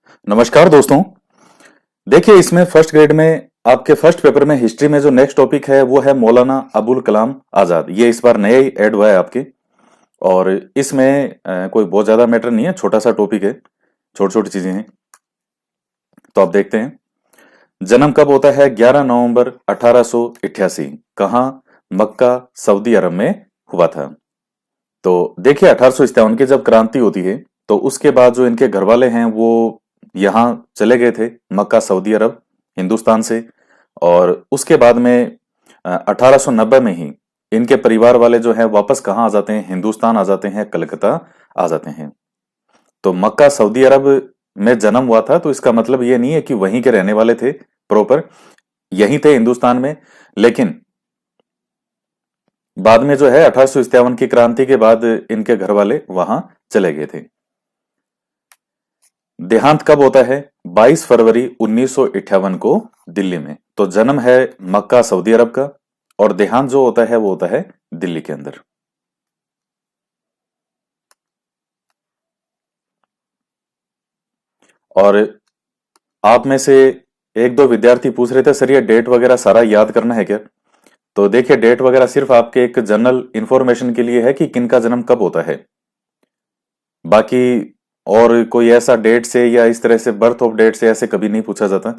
नमस्कार दोस्तों। देखिए, इसमें फर्स्ट ग्रेड में आपके फर्स्ट पेपर में हिस्ट्री में जो नेक्स्ट टॉपिक है वो है मौलाना अबुल कलाम आजाद। ये इस बार नया ही ऐड हुआ है आपके। और इसमें कोई बहुत ज्यादा मैटर नहीं है, छोटा सा टॉपिक है, छोटी छोटी चीजें हैं। तो आप देखते हैं, जन्म कब होता है? 11 नवंबर 1888। कहाँ? मक्का, सऊदी अरब में हुआ था। तो देखिए, 1857 की जब क्रांति होती है तो उसके बाद जो इनके घर वाले हैं वो यहाँ चले गए थे, मक्का सऊदी अरब, हिंदुस्तान से। और उसके बाद में 1890 में ही इनके परिवार वाले जो है वापस कहाँ आ जाते हैं? हिंदुस्तान आ जाते हैं, कलकत्ता आ जाते हैं। तो मक्का सऊदी अरब में जन्म हुआ था, तो इसका मतलब ये नहीं है कि वहीं के रहने वाले थे प्रॉपर, यहीं थे हिंदुस्तान में। लेकिन बाद में जो है 1857 की क्रांति के बाद इनके घर वाले वहां चले गए थे। देहांत कब होता है? 22 फरवरी 1958 को दिल्ली में। तो जन्म है मक्का सऊदी अरब का, और देहांत जो होता है वो होता है दिल्ली के अंदर। और आप में से एक दो विद्यार्थी पूछ रहे थे सर ये डेट वगैरह सारा याद करना है क्या? तो देखिए, डेट वगैरह सिर्फ आपके एक जनरल इंफॉर्मेशन के लिए है कि किनका जन्म कब होता है। बाकी और कोई ऐसा डेट से या इस तरह से बर्थ ऑफ डेट से ऐसे कभी नहीं पूछा जाता,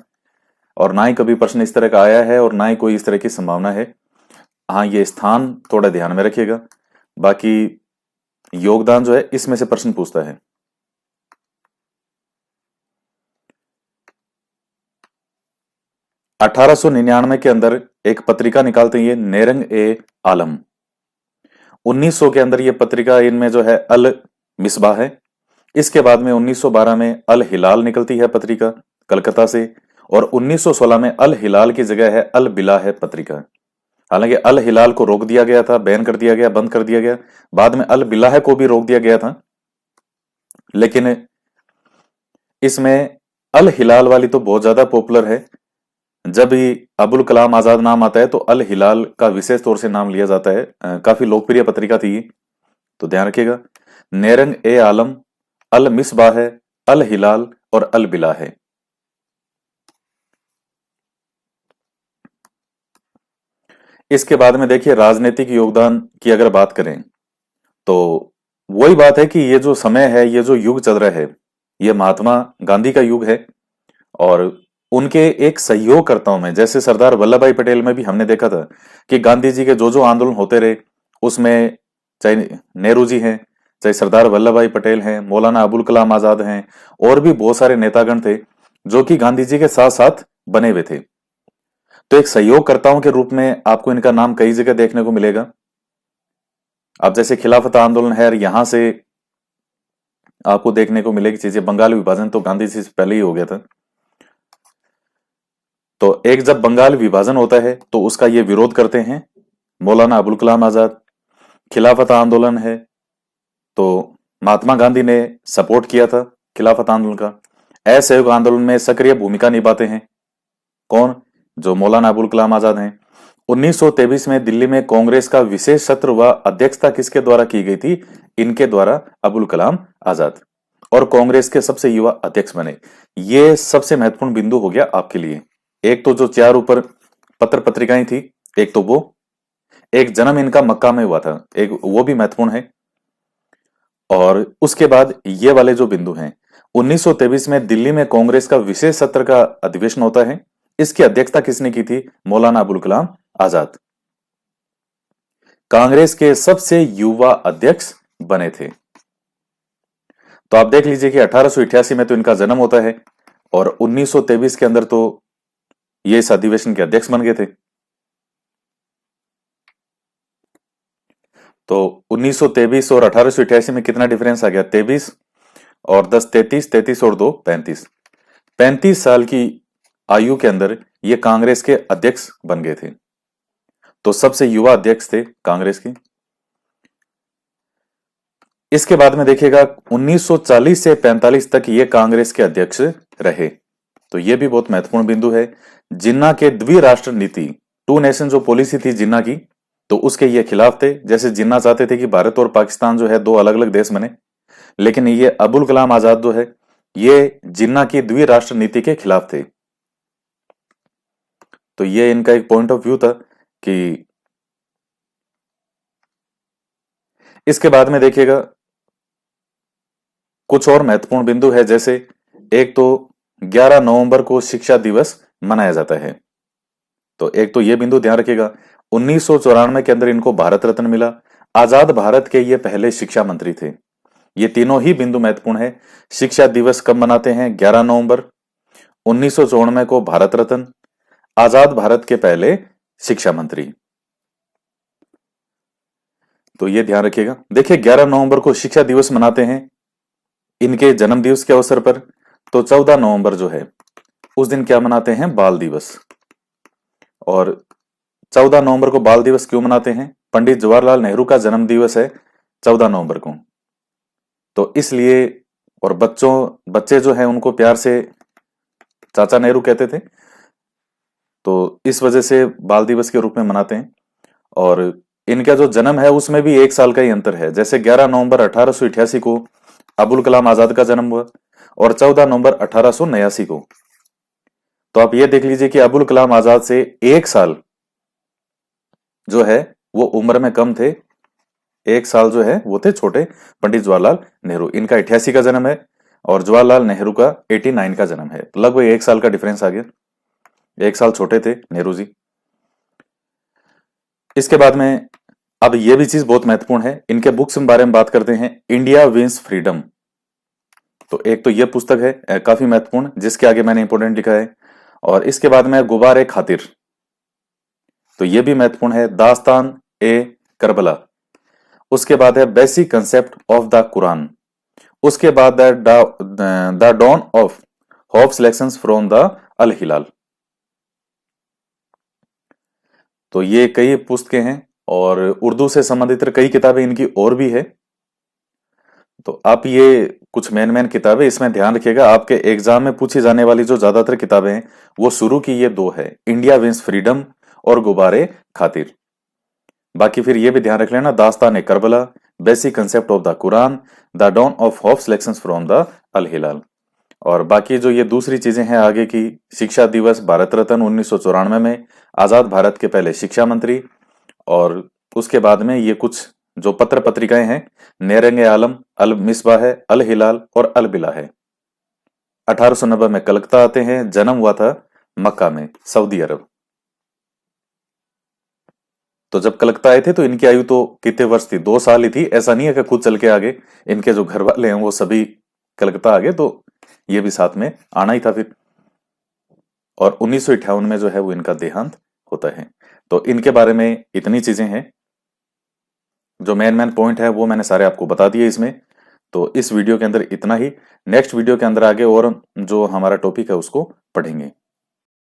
और ना ही कभी प्रश्न इस तरह का आया है, और ना ही कोई इस तरह की संभावना है। हाँ, ये स्थान थोड़ा ध्यान में रखिएगा। बाकी योगदान जो है इसमें से प्रश्न पूछता है। 1899 के अंदर एक पत्रिका निकालते हैं, ये नेरंग ए आलम। 1900 के अंदर ये पत्रिका, इनमें जो है अल मिसबा है। इसके बाद में 1912 में अल हिलाल निकलती है पत्रिका, कलकत्ता से। और 1916 में अल हिलाल की जगह है अल बिला है पत्रिका। हालांकि अल हिलाल को रोक दिया गया था, बैन कर दिया गया, बंद कर दिया गया। बाद में अल बिलाह को भी रोक दिया गया था। लेकिन इसमें अल हिलाल वाली तो बहुत ज्यादा पॉपुलर है। जब भी अबुल कलाम आजाद नाम आता है तो अल हिलाल का विशेष तौर से नाम लिया जाता है। काफी लोकप्रिय पत्रिका थी ये, तो ध्यान रखिएगा। नेरंग ए आलम, अल मिसबाह है, अल हिलाल और अल बिला है। इसके बाद में देखिए, राजनीतिक योगदान की अगर बात करें तो वही बात है कि ये जो समय है, ये जो युग चल रहा है, ये महात्मा गांधी का युग है। और उनके एक सहयोगकर्ताओं में, जैसे सरदार वल्लभ भाई पटेल में भी हमने देखा था कि गांधी जी के जो जो आंदोलन होते रहे उसमें, चाहे नेहरू जी हैं, चाहे सरदार वल्लभ भाई पटेल हैं, मौलाना अबुल कलाम आजाद हैं, और भी बहुत सारे नेतागण थे जो कि गांधी जी के साथ साथ बने हुए थे। तो एक सहयोगकर्ताओं के रूप में आपको इनका नाम कई जगह देखने को मिलेगा। अब जैसे खिलाफत आंदोलन है, यहां से आपको देखने को मिलेगी चीजें। बंगाल विभाजन तो गांधी जी से पहले ही हो गया था। तो एक जब बंगाल विभाजन होता है तो उसका ये विरोध करते हैं मौलाना अबुल कलाम आजाद। खिलाफत आंदोलन है तो महात्मा गांधी ने सपोर्ट किया था खिलाफत आंदोलन का। असहयोग आंदोलन में सक्रिय भूमिका निभाते हैं कौन? जो मौलाना अबुल कलाम आजाद हैं। 1923 में दिल्ली में कांग्रेस का विशेष सत्र हुआ, अध्यक्षता किसके द्वारा की गई थी? इनके द्वारा, अबुल कलाम आजाद। और कांग्रेस के सबसे युवा अध्यक्ष बने। ये सबसे महत्वपूर्ण बिंदु हो गया आपके लिए। एक तो जो चार ऊपर पत्र पत्रिकाएं थी, एक तो वो, एक जन्म इनका मक्का में हुआ था, एक वो भी महत्वपूर्ण है। और उसके बाद ये वाले जो बिंदु हैं, 1923 में दिल्ली में कांग्रेस का विशेष सत्र का अधिवेशन होता है। इसकी अध्यक्षता किसने की थी? मौलाना अबुल कलाम आजाद। कांग्रेस के सबसे युवा अध्यक्ष बने थे। तो आप देख लीजिए कि 1888 में तो इनका जन्म होता है, और 1923 के अंदर तो ये इस अधिवेशन के अध्यक्ष बन गए थे। तो 1923 और 1888 में कितना डिफरेंस आ गया? 23 और 10 33, 33 और 2 35। 35 साल की आयु के अंदर ये कांग्रेस के अध्यक्ष बन गए थे। तो सबसे युवा अध्यक्ष थे कांग्रेस के। इसके बाद में देखिएगा 1940 से 45 तक ये कांग्रेस के अध्यक्ष रहे। तो ये भी बहुत महत्वपूर्ण बिंदु है। जिन्ना के द्विराष्ट्र नीति, टू नेशन जो पॉलिसी थी जिन्ना की, तो उसके ये खिलाफ थे। जैसे जिन्ना चाहते थे कि भारत और पाकिस्तान जो है दो अलग अलग देश बने, लेकिन ये अबुल कलाम आजाद जो है ये जिन्ना की द्विराष्ट्र नीति के खिलाफ थे। तो ये इनका एक पॉइंट ऑफ व्यू था कि इसके बाद में देखिएगा कुछ और महत्वपूर्ण बिंदु है, जैसे एक तो 11 नवंबर को शिक्षा दिवस मनाया जाता है। तो एक तो ये बिंदु ध्यान रखिएगा। 1994 के अंदर इनको भारत रत्न मिला। आजाद भारत के ये पहले शिक्षा मंत्री थे। ये तीनों ही बिंदु महत्वपूर्ण है। शिक्षा दिवस कब मनाते हैं? 11 नवंबर। 1994 को भारत रत्न। आजाद भारत के पहले शिक्षा मंत्री। तो ये ध्यान रखिएगा। देखिए 11 नवंबर को शिक्षा दिवस मनाते हैं इनके जन्म दिवस के अवसर पर। तो 14 नवंबर जो है उस दिन क्या मनाते हैं? बाल दिवस। और 14 नवंबर को बाल दिवस क्यों मनाते हैं? पंडित जवाहरलाल नेहरू का जन्म दिवस है 14 नवंबर को, तो इसलिए। और बच्चे जो हैं उनको प्यार से चाचा नेहरू कहते थे, तो इस वजह से बाल दिवस के रूप में मनाते हैं। और इनका जो जन्म है उसमें भी 1 साल का ही अंतर है। जैसे 11 नवंबर 1888 को अबुल कलाम आजाद का जन्म हुआ और 14 नवंबर 1889 को। तो आप ये देख लीजिए कि अबुल कलाम आजाद से 1 साल जो है वो उम्र में कम थे, 1 साल जो है वो थे छोटे पंडित जवाहरलाल नेहरू। इनका 88 का जन्म है और जवाहरलाल नेहरू का 89 का जन्म है। तो लगभग 1 साल का डिफरेंस आ गया। 1 साल छोटे थे नेहरू जी। इसके बाद में अब ये भी चीज बहुत महत्वपूर्ण है, इनके बुक्स के बारे में बात करते हैं। India wins freedom. तो एक तो ये पुस्तक है काफी महत्वपूर्ण, जिसके आगे मैंने इंपोर्टेंट लिखा है। और इसके बाद में गुबारे खातिर, तो ये भी महत्वपूर्ण है। दास्तान ए करबला। उसके बाद है basic concept of the Quran. उसके बाद the dawn of hope selections from the Al Hilal. तो ये कई पुस्तकें हैं और उर्दू से संबंधित कई किताबें इनकी और भी है। तो आप ये कुछ मेन किताबें इसमें ध्यान रखिएगा। आपके एग्जाम में पूछी जाने वाली जो ज्यादातर किताबें हैं वो शुरू की ये 2 है, इंडिया विंस फ्रीडम और गुबारे खातिर। बाकी फिर ये भी ध्यान रख लेना, Dastan e Karbala, basic concept of the Quran, the dawn of hope selections from the Al Hilal. और बाकी जो ये दूसरी चीजें हैं आगे की, शिक्षा दिवस, भारत रत्न 1994 में, आजाद भारत के पहले शिक्षा मंत्री। और उसके बाद में ये कुछ जो पत्र पत्रिकाएं हैं, नेरंग आलम, अल मिसबा है, अल हिलाल और अल बिला है। 1890 में कलकत्ता आते हैं। जन्म हुआ था मक्का में, सऊदी अरब। तो जब कलकत्ता आए थे तो इनकी आयु तो कितने वर्ष थी? 2 साल ही थी। ऐसा नहीं है कि खुद चल के आगे, इनके जो घर वाले हैं वो सभी कलकत्ता आ गए, तो ये भी साथ में आना ही था फिर। और 1958 में जो है वो इनका देहांत होता है। तो इनके बारे में इतनी चीजें हैं, जो मेन पॉइंट है वो मैंने सारे आपको बता दिए इसमें। तो इस वीडियो के अंदर इतना ही। नेक्स्ट वीडियो के अंदर आगे और जो हमारा टॉपिक है उसको पढ़ेंगे।